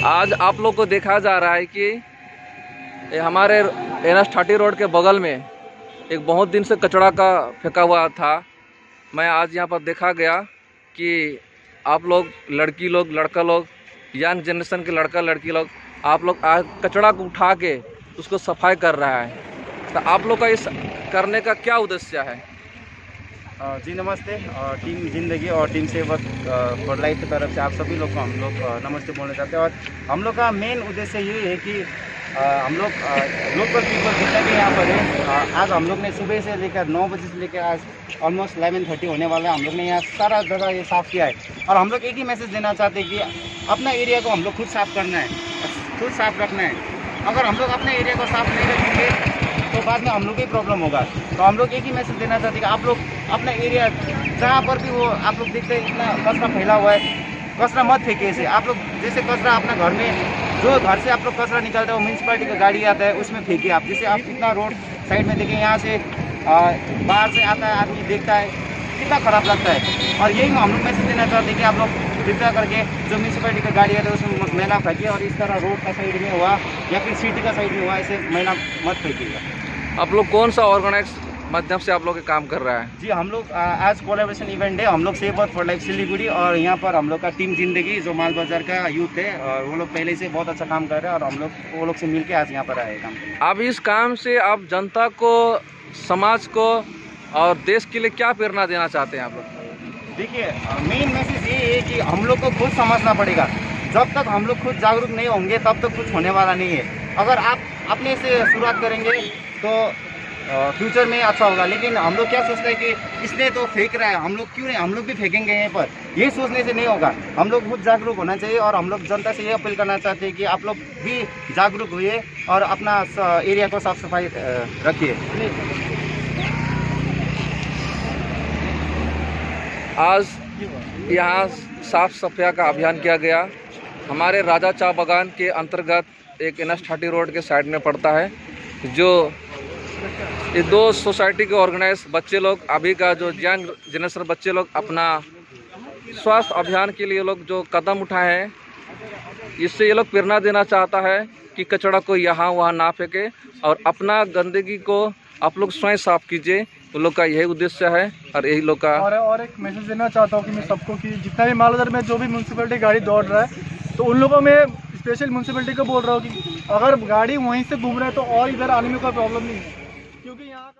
आज आप लोग को देखा जा रहा है कि हमारे NH30 रोड के बगल में एक बहुत दिन से कचरा का फेंका हुआ था। मैं आज यहाँ पर देखा गया कि आप लोग लड़की लोग लड़का लोग यंग जनरेशन के लड़का लड़की लोग आप लोग आज कचरा को उठा के उसको सफाई कर रहा है। तो आप लोग का इस करने का क्या उद्देश्य है? जी नमस्ते। टीम जिंदगी और टीम सेवक फॉर लाइफ की तरफ से आप सभी लोग को हम लोग नमस्ते बोलना चाहते हैं। और हम लोग का मेन उद्देश्य ये है कि हम लोग लोकल पीपल जितने भी यहाँ पर है, आज हम लोग ने सुबह से लेकर 9 बजे से लेकर आज ऑलमोस्ट 11:30 होने वाला है। हम लोग ने यहाँ सारा जगह ये साफ़ किया है और हम लोग एक ही मैसेज देना चाहते हैं कि अपना एरिया को हम लोग खुद साफ़ करना है, खुद साफ़ रखना है। अगर हम लोग अपने एरिया को साफ़ नहीं रखेंगे तो बाद में हम लोग ही प्रॉब्लम होगा। तो हम लोग एक ही मैसेज देना चाहते हैं कि आप लोग अपना एरिया जहाँ पर भी वो आप लोग देखते हैं इतना कचरा फैला हुआ है, कचरा मत फेंके ऐसे। आप लोग जैसे कचरा अपना घर में जो घर से आप लोग कचरा निकालते हो म्यूनसिपालिटी का गाड़ी आता है उसमें फेंकिए आप। जैसे आप इतना रोड साइड में देखें, यहाँ से बाहर से आता है आदमी देखता है कितना ख़राब लगता है। और यही हम लोग मैसेज देना चाहते हैं कि आप लोग कृपया करके जो म्यूनसिपालिटी का गाड़ी आता है उसमें मैला फेंकिए और इस तरह रोड का साइड में हुआ या फिर सिटी का साइड में हुआ ऐसे मैला मत फेंकिएगा। आप लोग कौन सा ऑर्गेनाइज माध्यम से आप लोग काम कर रहा है? जी हम लोग आज कोलैबोरेशन इवेंट है। हम लोग सेव फॉर लाइफ सिलीगुड़ी और यहाँ पर हम लोग का टीम जिंदगी जो माल बाजार का यूथ है और वो लोग पहले से बहुत अच्छा काम कर रहे हैं और हम लोग वो लोग से मिलके आज यहाँ पर आए काम करने। अब इस काम से आप जनता को, समाज को और देश के लिए क्या प्रेरणा देना चाहते हैं आप लोग? देखिए मेन मैसेज ये है कि हम लोग को खुद समझना पड़ेगा। जब तक हम लोग खुद जागरूक नहीं होंगे तब तक कुछ होने वाला नहीं है। अगर आप अपने से शुरुआत करेंगे तो फ्यूचर में अच्छा होगा। लेकिन हम लोग क्या सोचते हैं कि इसने तो फेंक रहा है, हम लोग क्यों नहीं, हम लोग भी फेंकेंगे यहाँ पर, ये सोचने से नहीं होगा। हम लोग खुद जागरूक होना चाहिए और हम लोग जनता से ये अपील करना चाहते हैं कि आप लोग भी जागरूक हुए और अपना एरिया को साफ सफाई रखिए। आज यहाँ साफ सफाई का अभियान किया गया। हमारे राजा चाय बागान के अंतर्गत एक NH30 रोड के साइड में पड़ता है, जो ये दो सोसाइटी के ऑर्गेनाइज बच्चे लोग, अभी का जो यंग जनरेशन बच्चे लोग अपना स्वास्थ्य अभियान के लिए लोग जो कदम उठाए हैं, इससे ये लोग प्रेरणा देना चाहता है कि कचरा को यहाँ वहाँ ना फेंके और अपना गंदगी को आप लोग स्वयं साफ कीजिए। उन लोग का यही उद्देश्य है और यही लोग का और एक मैसेज देना चाहता हूँ कि मैं सबको कि जितना भी मालबाजार में जो भी म्यूनसिपैलिटी गाड़ी दौड़ रहा है तो उन लोगों में स्पेशल म्यूनसिपैलिटी को बोल रहा हूँ कि अगर गाड़ी वहीं से घूम रहा है तो और इधर आने में कोई प्रॉब्लम नहीं है, क्योंकि यहाँ